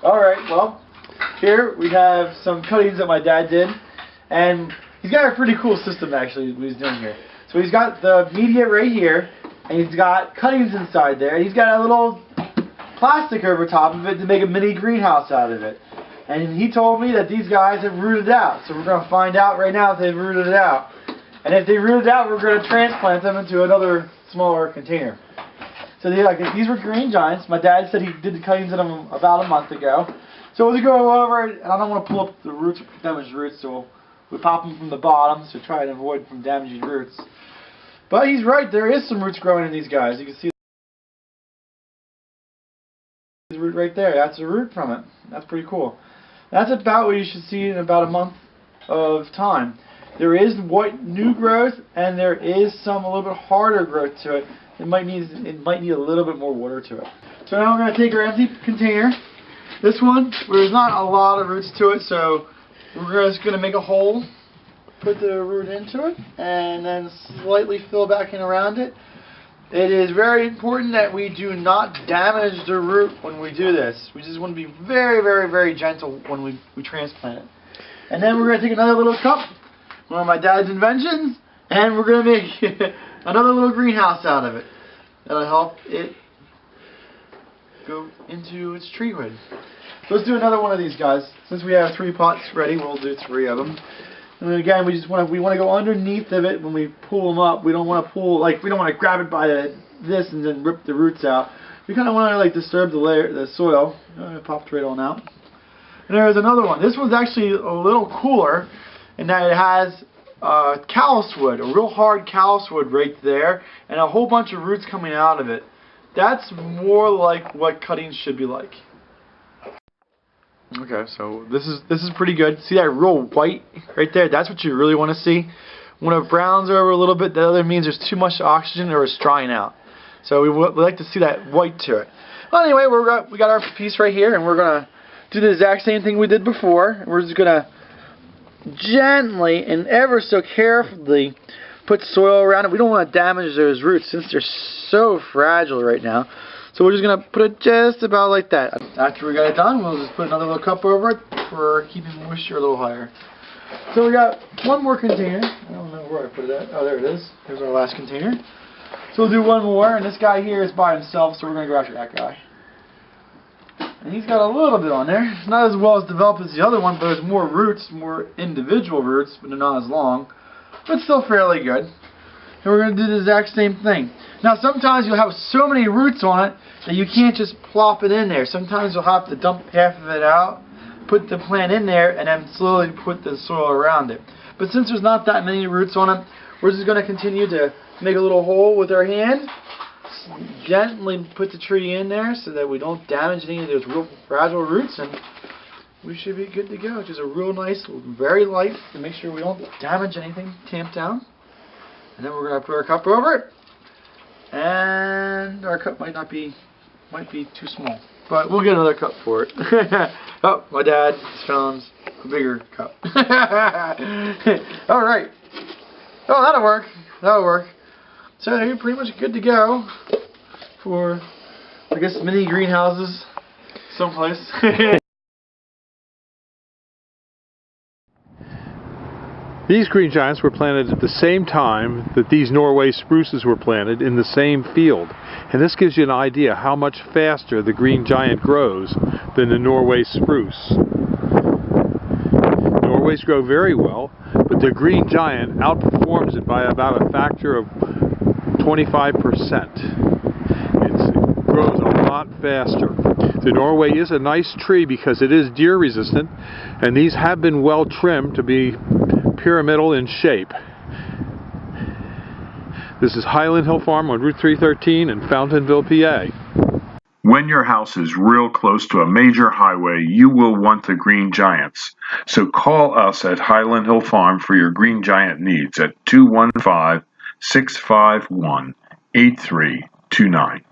Alright, well, here we have some cuttings that my dad did, and he's got a pretty cool system actually what he's doing here. So he's got the media right here, and he's got cuttings inside there, and he's got a little plastic over top of it to make a mini greenhouse out of it. And he told me that these guys have rooted out, so we're going to find out right now if they've rooted it out. And if they rooted out, we're going to transplant them into another smaller container. So these were green giants. My dad said he did the cuttings of them about a month ago. So we'll go over it, and I don't want to pull up the roots, damaged roots, so we pop them from the bottom to try and avoid from damaging roots. But he's right, there is some roots growing in these guys. You can see the root right there. That's a root from it. That's pretty cool. That's about what you should see in about a month of time. There is white new growth, and there is some a little bit harder growth to it. It might need a little bit more water to it. So now we're going to take our empty container. This one, there's not a lot of roots to it, so we're just going to make a hole, put the root into it, and then slightly fill back in around it. It is very important that we do not damage the root when we do this. We just want to be very, very, very gentle when we transplant it. And then we're going to take another little cup, one of my dad's inventions, and we're going to make another little greenhouse out of it. That'll help it go into its treehood. So let's do another one of these guys. Since we have 3 pots ready, we'll do 3 of them. And then again, we want to go underneath of it when we pull them up. We don't want to we don't want to grab it by this and then rip the roots out. We kind of want to disturb the soil. It popped right on out. And there's another one. This one's actually a little cooler in that it has callus wood, a real hard callus wood right there, and a whole bunch of roots coming out of it. That's more like what cuttings should be like. Okay, so this is pretty good. See that real white right there? That's what you really want to see. When it browns over a little bit, that other means there's too much oxygen or it's drying out. So we like to see that white to it. Well, anyway, we got our piece right here, and we're gonna do the exact same thing we did before. We're just gonna gently and ever so carefully put soil around it. We don't want to damage those roots since they're so fragile right now. So we're just going to put it just about like that. After we got it done, we'll just put another little cup over it for keeping moisture a little higher. So we got one more container. I don't know where I put it at. Oh, there it is. Here's our last container. So we'll do one more, and this guy here is by himself, so we're going to go after that guy. And he's got a little bit on there. It's not as well as developed as the other one, but there's more roots, more individual roots, but they're not as long. But still fairly good. And we're going to do the exact same thing. Now sometimes you'll have so many roots on it that you can't just plop it in there. Sometimes you'll have to dump half of it out, put the plant in there, and then slowly put the soil around it. But since there's not that many roots on it, we're just going to continue to make a little hole with our hand. Gently put the tree in there so that we don't damage any of those real fragile roots, and we should be good to go. Just a real nice, very light, to make sure we don't damage anything, tamp down. And then we're going to put our cup over it, and our cup might be too small, but we'll get another cup for it. Oh, my dad found a bigger cup. All right. Oh, that'll work. That'll work. So you're pretty much good to go for, I guess, mini greenhouses someplace. These green giants were planted at the same time that these Norway spruces were planted in the same field. And this gives you an idea how much faster the green giant grows than the Norway spruce. Norways grow very well, but the green giant outperforms it by about a factor of 25%. It grows a lot faster. The Norway is a nice tree because it is deer resistant, and these have been well trimmed to be pyramidal in shape. This is Highland Hill Farm on Route 313 in Fountainville, PA. When your house is real close to a major highway, you will want the green giants. So call us at Highland Hill Farm for your green giant needs at 215-651-8329.